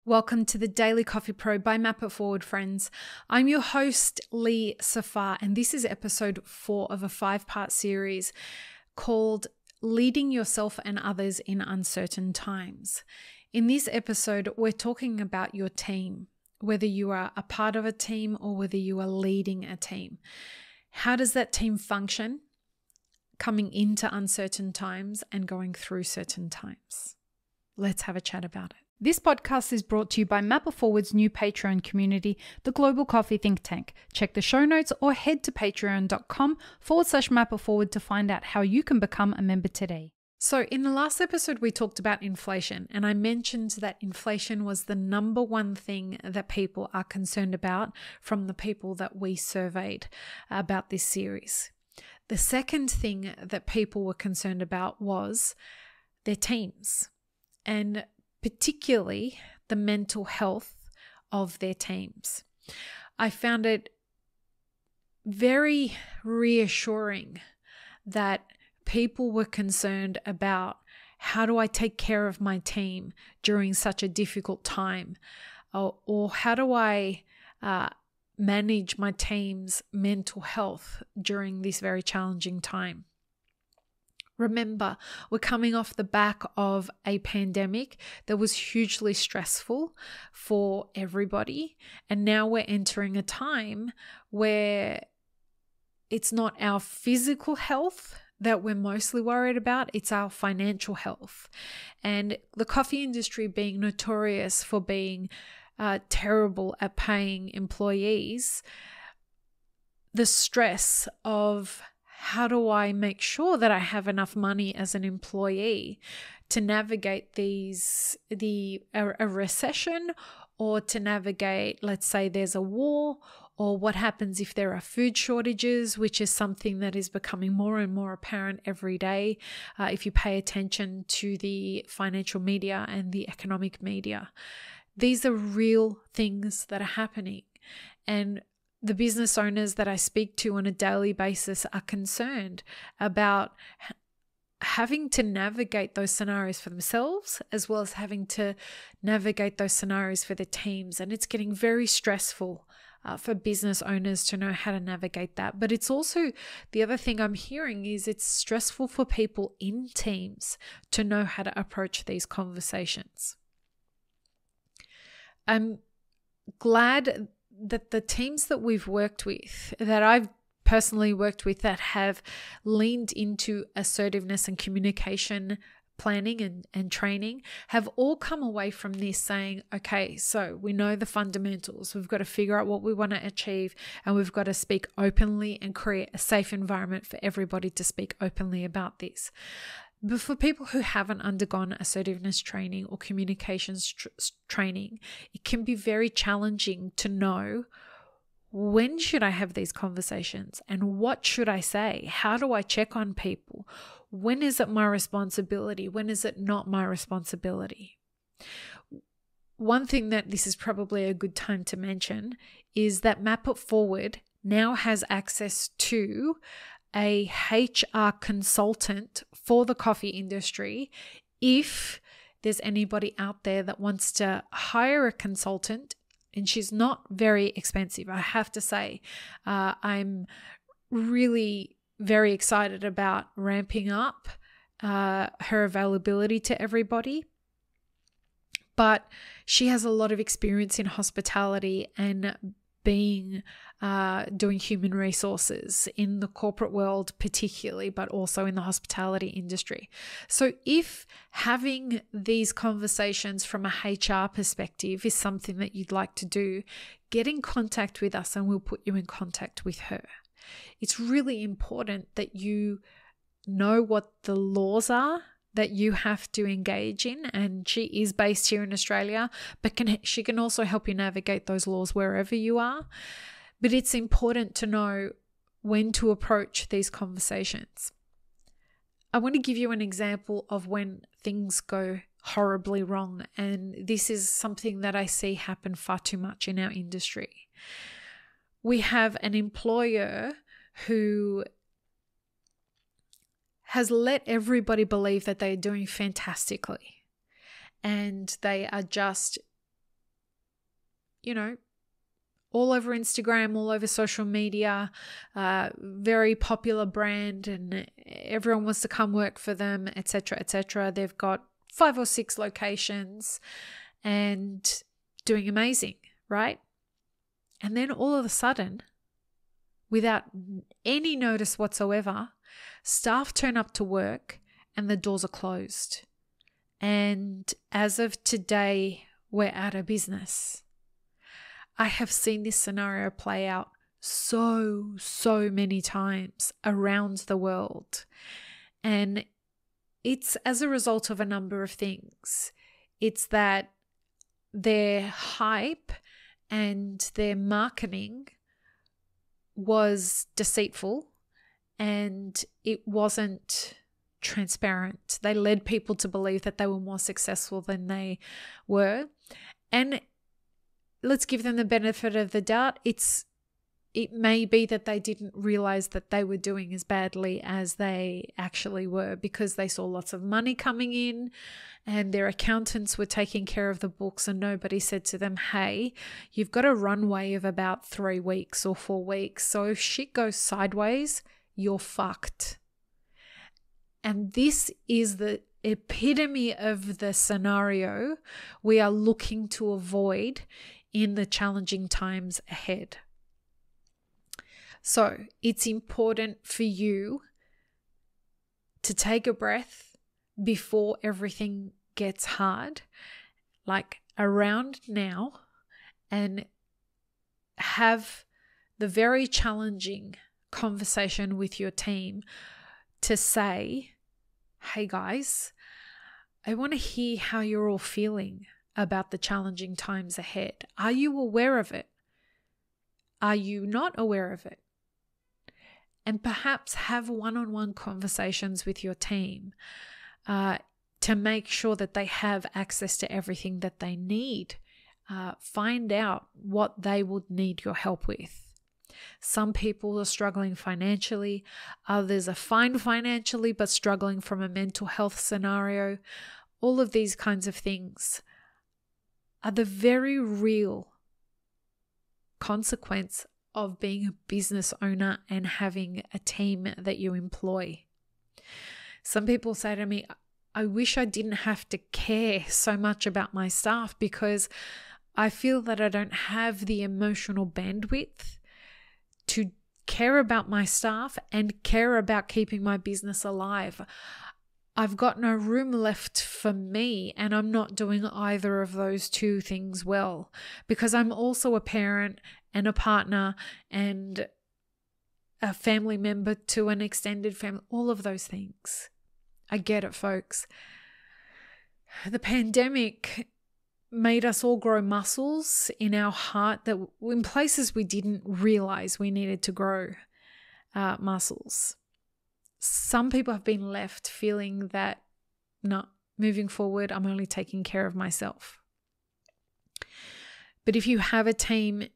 Welcome to the Daily Coffee Pro by Map It Forward, friends. I'm your host, Lee Safar, and this is episode 4 of a 5-part series called Leading Yourself and Others in Uncertain Times. In this episode, we're talking about your team, whether you are a part of a team or whether you are leading a team. How does that team function coming into uncertain times and going through certain times? Let's have a chat about it. This podcast is brought to you by Map It Forward's new Patreon community, the Global Coffee Think Tank. Check the show notes or head to patreon.com/Map It Forward to find out how you can become a member today. So in the last episode, we talked about inflation, and I mentioned that inflation was the number one thing that people are concerned about from the people that we surveyed about this series. The second thing that people were concerned about was their teams, and particularly the mental health of their teams. I found it very reassuring that people were concerned about how do I take care of my team during such a difficult time, or how do I manage my team's mental health during this very challenging time. Remember, we're coming off the back of a pandemic that was hugely stressful for everybody. And now we're entering a time where it's not our physical health that we're mostly worried about, it's our financial health. And the coffee industry being notorious for being terrible at paying employees, the stress of how do I make sure that I have enough money as an employee to navigate a recession, or to navigate, let's say there's a war, or what happens if there are food shortages, which is something that is becoming more and more apparent every day if you pay attention to the financial media and the economic media. These are real things that are happening, and the business owners that I speak to on a daily basis are concerned about having to navigate those scenarios for themselves, as well as having to navigate those scenarios for their teams. And it's getting very stressful for business owners to know how to navigate that. But it's also, the other thing I'm hearing is it's stressful for people in teams to know how to approach these conversations. I'm glad that the teams that we've worked with, that I've personally worked with, that have leaned into assertiveness and communication planning and training, have all come away from this saying, okay, so we know the fundamentals. We've got to figure out what we want to achieve, and we've got to speak openly and create a safe environment for everybody to speak openly about this. But for people who haven't undergone assertiveness training or communications training, it can be very challenging to know, when should I have these conversations and what should I say? How do I check on people? When is it my responsibility? When is it not my responsibility? One thing that this is probably a good time to mention is that Map It Forward now has access to a HR consultant for the coffee industry. If there's anybody out there that wants to hire a consultant, and she's not very expensive, I have to say, I'm really very excited about ramping up her availability to everybody. But she has a lot of experience in hospitality and doing human resources in the corporate world particularly, but also in the hospitality industry. So if having these conversations from a HR perspective is something that you'd like to do, get in contact with us and we'll put you in contact with her. It's really important that you know what the laws are that you have to engage in, and she is based here in Australia, but she can also help you navigate those laws wherever you are. But it's important to know when to approach these conversations. I want to give you an example of when things go horribly wrong, and this is something that I see happen far too much in our industry. We have an employer who has let everybody believe that they're doing fantastically and they are just all over Instagram, all over social media, very popular brand, and everyone wants to come work for them, etc., etc. They've got 5 or 6 locations and doing amazing, right? And then all of a sudden, without any notice whatsoever, staff turn up to work and the doors are closed. And as of today, we're out of business. I have seen this scenario play out so many times around the world. And it's as a result of a number of things. It's that their hype and their marketing was deceitful and it wasn't transparent. They led people to believe that they were more successful than they were. And let's give them the benefit of the doubt. It may be that they didn't realize that they were doing as badly as they actually were because they saw lots of money coming in and their accountants were taking care of the books and nobody said to them, hey, you've got a runway of about 3 weeks or 4 weeks. So if shit goes sideways, you're fucked. And this is the epitome of the scenario we are looking to avoid in the challenging times ahead. So it's important for you to take a breath before everything gets hard, like around now, and have the very challenging conversation with your team to say, hey guys, I want to hear how you're all feeling about the challenging times ahead. Are you aware of it? Are you not aware of it? And perhaps have one-on-one conversations with your team to make sure that they have access to everything that they need. Find out what they would need your help with. Some people are struggling financially. Others are fine financially but struggling from a mental health scenario. All of these kinds of things are the very real consequence of being a business owner and having a team that you employ. Some people say to me, I wish I didn't have to care so much about my staff because I feel that I don't have the emotional bandwidth to care about my staff and care about keeping my business alive. I've got no room left for me, and I'm not doing either of those two things well because I'm also a parent and a partner and a family member to an extended family, all of those things. I get it, folks. The pandemic made us all grow muscles in our heart that in places we didn't realize we needed to grow muscles. Some people have been left feeling that, no, moving forward, I'm only taking care of myself. But if you have a team,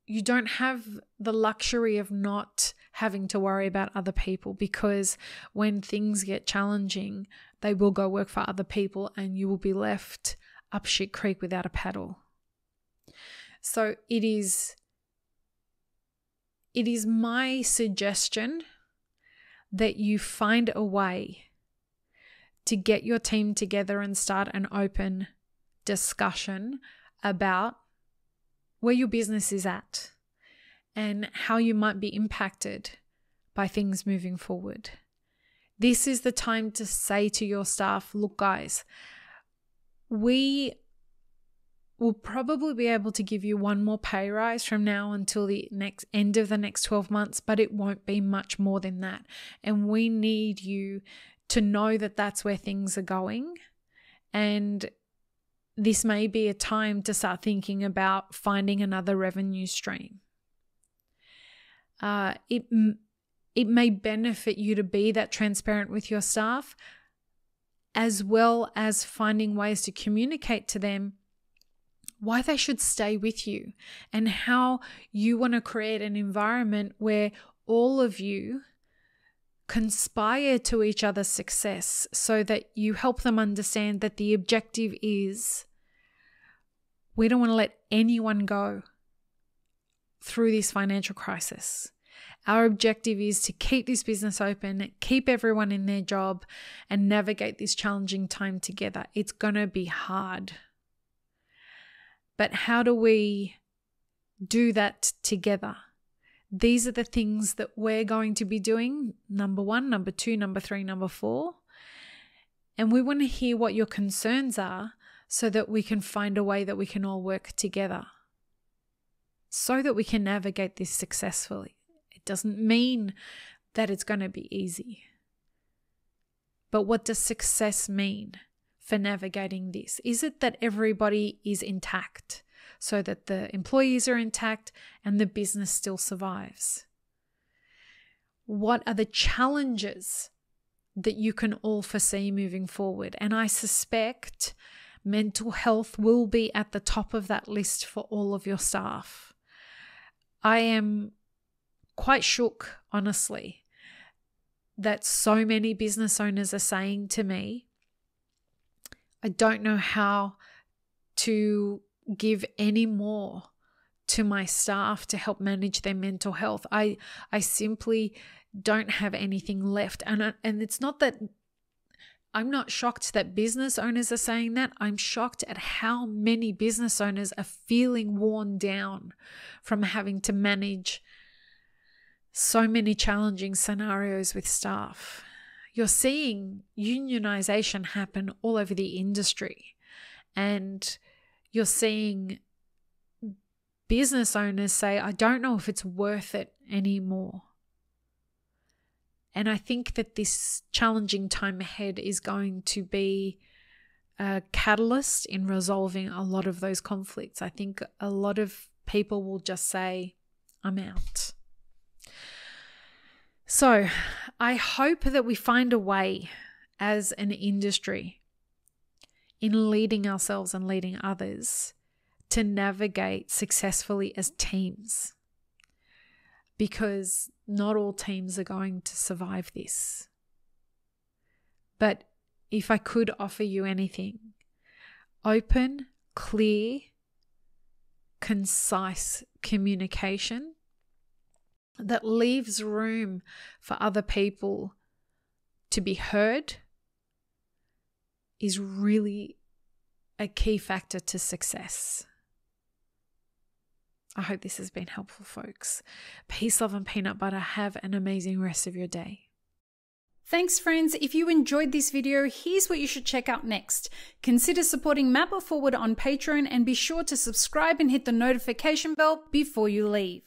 you don't have the luxury of not having to worry about other people, because when things get challenging, they will go work for other people and you will be left up shit creek without a paddle. So it is my suggestion that you find a way to get your team together and start an open discussion about where your business is at and how you might be impacted by things moving forward. This is the time to say to your staff, look guys, we will probably be able to give you one more pay rise from now until the next end of the next 12 months, but it won't be much more than that. And we need you to know that that's where things are going. And this may be a time to start thinking about finding another revenue stream. It may benefit you to be that transparent with your staff, as well as finding ways to communicate to them why they should stay with you and how you want to create an environment where all of you conspire to each other's success, so that you help them understand that the objective is We don't want to let anyone go through this financial crisis. Our objective is to keep this business open, keep everyone in their job, and navigate this challenging time together. It's going to be hard. But how do we do that together? These are the things that we're going to be doing. Number 1, number 2, number 3, number 4. And we want to hear what your concerns are so that we can find a way that we can all work together so that we can navigate this successfully. It doesn't mean that it's going to be easy. But what does success mean for navigating this? Is it that everybody is intact so that the employees are intact and the business still survives? What are the challenges that you can all foresee moving forward? And I suspect mental health will be at the top of that list for all of your staff. I am quite shook, honestly, that so many business owners are saying to me, I don't know how to give any more to my staff to help manage their mental health. I simply don't have anything left. And it's not that I'm not shocked that business owners are saying that. I'm shocked at how many business owners are feeling worn down from having to manage so many challenging scenarios with staff. You're seeing unionization happen all over the industry, and you're seeing business owners say, I don't know if it's worth it anymore. And I think that this challenging time ahead is going to be a catalyst in resolving a lot of those conflicts. I think a lot of people will just say, I'm out. So I hope that we find a way as an industry in leading ourselves and leading others to navigate successfully as teams, because not all teams are going to survive this. But if I could offer you anything, open, clear, concise communication that leaves room for other people to be heard is really a key factor to success. I hope this has been helpful, folks. Peace, love, and peanut butter. Have an amazing rest of your day. Thanks, friends. If you enjoyed this video, here's what you should check out next. Consider supporting Map It Forward on Patreon, and be sure to subscribe and hit the notification bell before you leave.